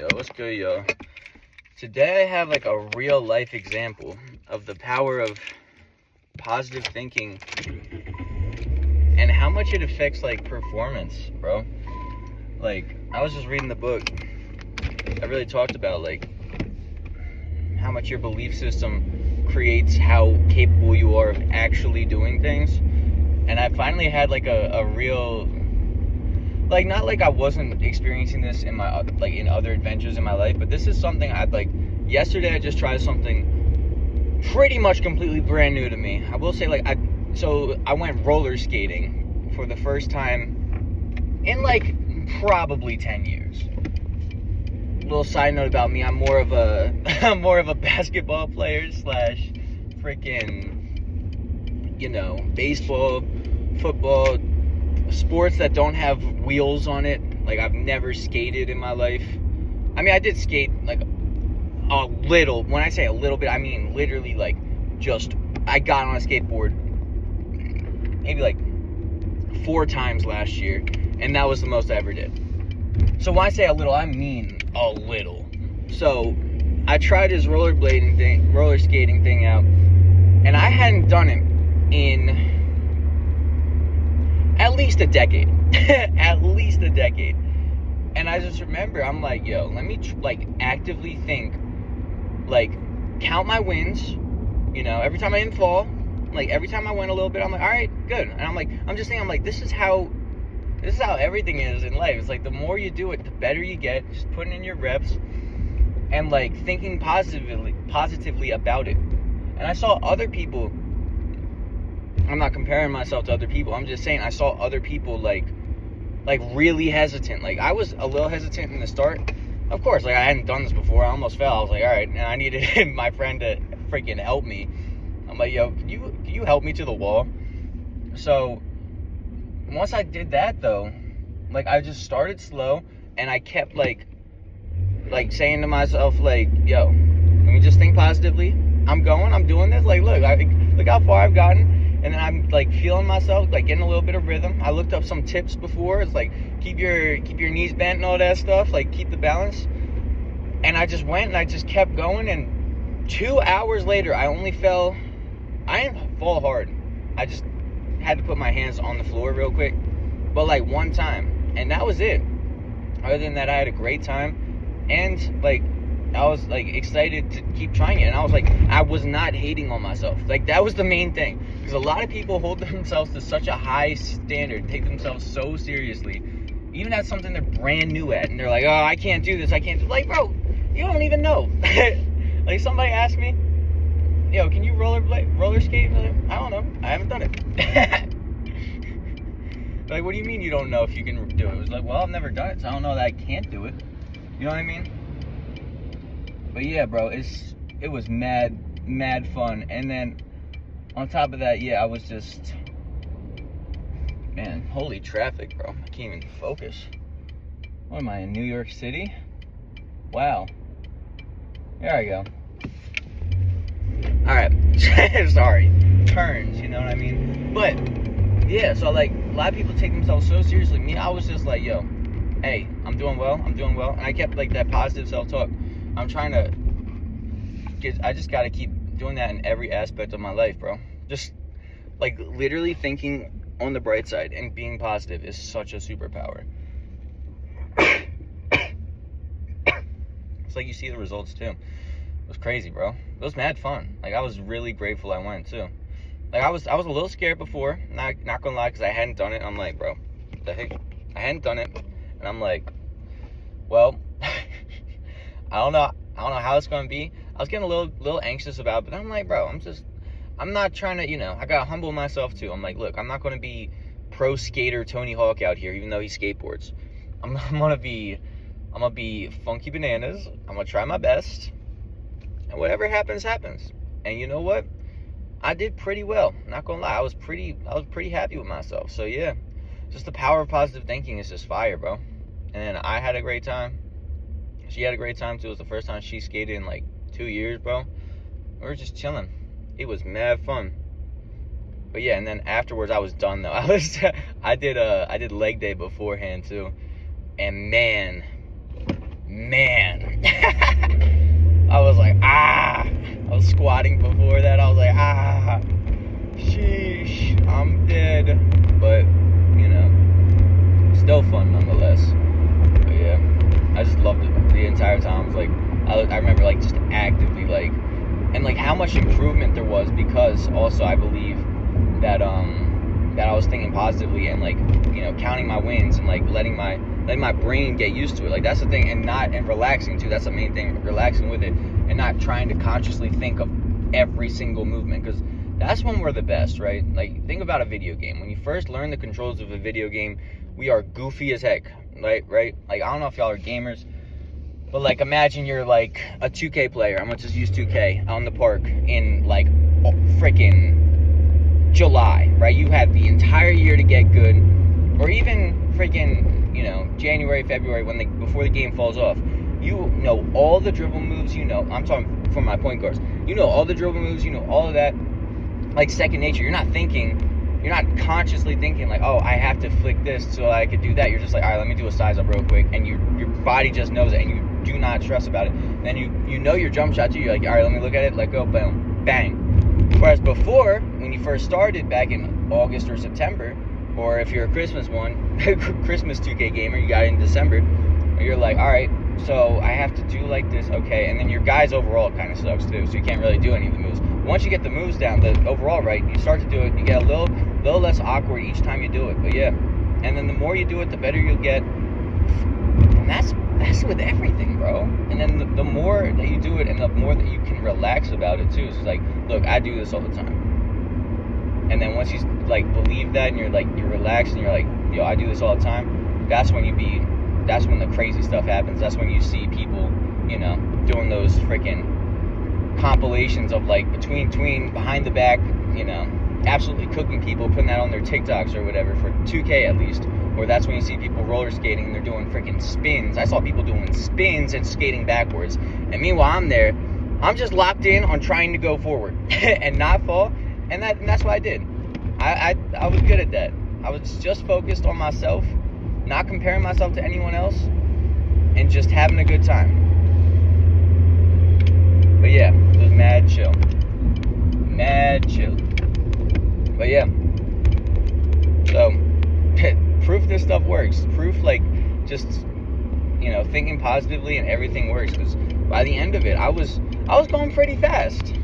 Yo, what's good, yo? Today I have like a real life example of the power of positive thinking and how much it affects like performance, bro. Like, I was just reading the book. I really talked about like how much your belief system creates how capable you are of actually doing things. And I finally had like a real, like, not like I wasn't experiencing this in my like in other adventures in my life, but this is something I'd like. Yesterday I just tried something pretty much completely brand new to me. I will say, like, I went roller skating for the first time in like probably 10 years. Little side note about me, I'm more of a basketball player slash freaking, baseball, football, sports that don't have wheels on it. Like, I've never skated in my life. I mean, I did skate like a little. When I say a little bit, I mean literally like just I got on a skateboard maybe like 4 times last year, and that was the most I ever did. So when I say a little, I mean a little. So I tried this roller skating thing out, and I hadn't done it in at least a decade. At least a decade. And I just remember, I'm like, yo, let me actively think, like, count my wins, every time I didn't fall, like, every time I went a little bit, I'm like, all right, good. And I'm just thinking, this is how everything is in life. It's like, the more you do it, the better you get. Just putting in your reps and like thinking positively about it. And I saw other people, I'm not comparing myself to other people, I'm just saying I saw other people like really hesitant. Like, I was a little hesitant in the start. Of course, like, I hadn't done this before. I almost fell. I was like, all right, and I needed my friend to freaking help me. I'm like, yo, can you help me to the wall? So once I did that, though, like, I just started slow, and I kept like saying to myself, like, yo, let me just think positively. I'm doing this. Like, look how far I've gotten. And then I'm like feeling myself, like getting a little bit of rhythm. I looked up some tips before. It's like keep your knees bent and all that stuff. Like, keep the balance. And I just went and I just kept going. And 2 hours later, I didn't fall hard. I just had to put my hands on the floor real quick, but like one time, and that was it. Other than that, I had a great time, and like I was like excited to keep trying it. And I was like, I was not hating on myself. Like, that was the main thing, because a lot of people hold themselves to such a high standard, take themselves so seriously, even at something they're brand new at, and they're like, oh, I can't do this, I can't do. Like, bro, you don't even know. Like, somebody asked me, yo, can you roller skate? Like, I don't know, I haven't done it. Like, what do you mean you don't know if you can do it? It was like, well, I've never done it, so I don't know that I can't do it. You know what I mean? But yeah, bro, it was mad fun. And then on top of that, yeah, I was just, man, holy traffic, bro. I can't even focus. What am I, in New York City? Wow. There I go. All right. Sorry. Turns, you know what I mean? But yeah, so like a lot of people take themselves so seriously. Me, I was just like, yo, hey, I'm doing well. And I kept like that positive self-talk. I'm trying to I just got to keep doing that in every aspect of my life, bro. Just like literally thinking on the bright side and being positive is such a superpower. It's like you see the results too. It was crazy, bro. It was mad fun. Like, I was really grateful I went too. Like, I was a little scared before, not gonna lie, because I hadn't done it. I'm like, bro, what the heck? I hadn't done it, and I'm like, well, I don't know how it's gonna be. I was getting a little anxious about it, but I'm like, bro, I'm not trying to, I gotta humble myself too. I'm like, look, I'm not gonna be pro skater Tony Hawk out here, even though he skateboards. I'm gonna be funky bananas. I'm gonna try my best, and whatever happens, happens. And you know what? I did pretty well. Not gonna lie, I was pretty happy with myself. So yeah, just the power of positive thinking is just fire, bro. And I had a great time. She had a great time too. It was the first time she skated in like 2 years, bro. We were just chilling. It was mad fun. But yeah, and then afterwards I was done though. I did leg day beforehand too. And man, dead, but you know, still fun nonetheless. But yeah, I just loved it the entire time. It was like I remember like just actively like, and like how much improvement there was, because also I believe that that I was thinking positively and like, you know, counting my wins and like letting my brain get used to it. Like that's the thing, and relaxing too. That's the main thing, relaxing with it and not trying to consciously think of every single movement, because that's when we're the best, right? Like think about a video game. When you first learn the controls of a video game, we are goofy as heck, right? Like I don't know if y'all are gamers, but like imagine you're like a 2K player. I'm gonna just use 2K on the park in like freaking July, right? You had the entire year to get good, or even freaking, you know, January, February, before the game falls off. You know all the dribble moves. You know, I'm talking for my point guards. You know all the dribble moves. You know all of that, like second nature. You're not consciously thinking like, oh, I have to flick this so I could do that. You're just like, all right, let me do a size up real quick, and your body just knows it, and you do not stress about it. And then you know your jump shot too. You're like, all right, let me look at it, let go, boom, bang. Whereas before, when you first started back in August or September, or if you're a Christmas 2K gamer, you got it in December, you're like, all right, so I have to do like this, okay, and then your guys overall kind of sucks too, so you can't really do any of the moves. Once you get the moves down, the overall right, you start to do it, you get a little less awkward each time you do it, but yeah, and then the more you do it, the better you'll get, and that's with everything, bro. And then the more that you do it, and the more that you can relax about it too. It's like, look, I do this all the time. And then once you like believe that, and you're relaxed, and you're like, yo, I do this all the time. That's when the crazy stuff happens. That's when you see people, you know, doing those freaking compilations of like between behind the back, you know, absolutely cooking people, putting that on their TikToks or whatever for 2K at least. Or that's when you see people roller skating and they're doing freaking spins. I saw people doing spins and skating backwards. And meanwhile, I'm just locked in on trying to go forward and not fall. And that's what I did. I was good at that. I was just focused on myself, not comparing myself to anyone else, and just having a good time. But yeah, it was mad chill. But yeah, so proof this stuff works. Proof, like, just, you know, thinking positively and everything works. Because by the end of it, I was going pretty fast.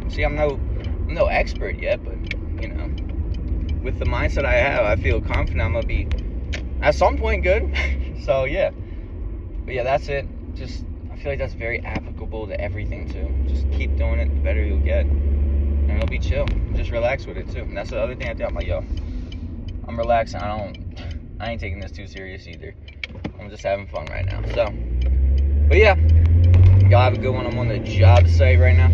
See, I'm no expert yet, but you know, with the mindset I have, I feel confident I'm gonna be at some point good. So yeah, but yeah, that's it. Just I feel like that's very applicable to everything too. Just keep doing it, the better you'll get, and it'll be chill. Just relax with it too. And that's the other thing I do. I'm like, yo, I'm relaxing. I ain't taking this too serious either. I'm just having fun right now. So, but yeah, y'all have a good one. I'm on the job site right now.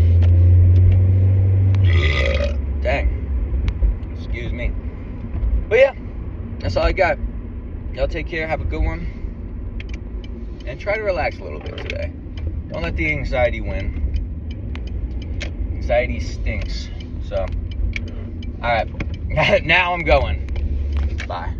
Dang. Excuse me. But yeah, that's all I got. Y'all take care. Have a good one. And try to relax a little bit today. Don't let the anxiety win. Anxiety stinks. So, alright. Now I'm going. Bye.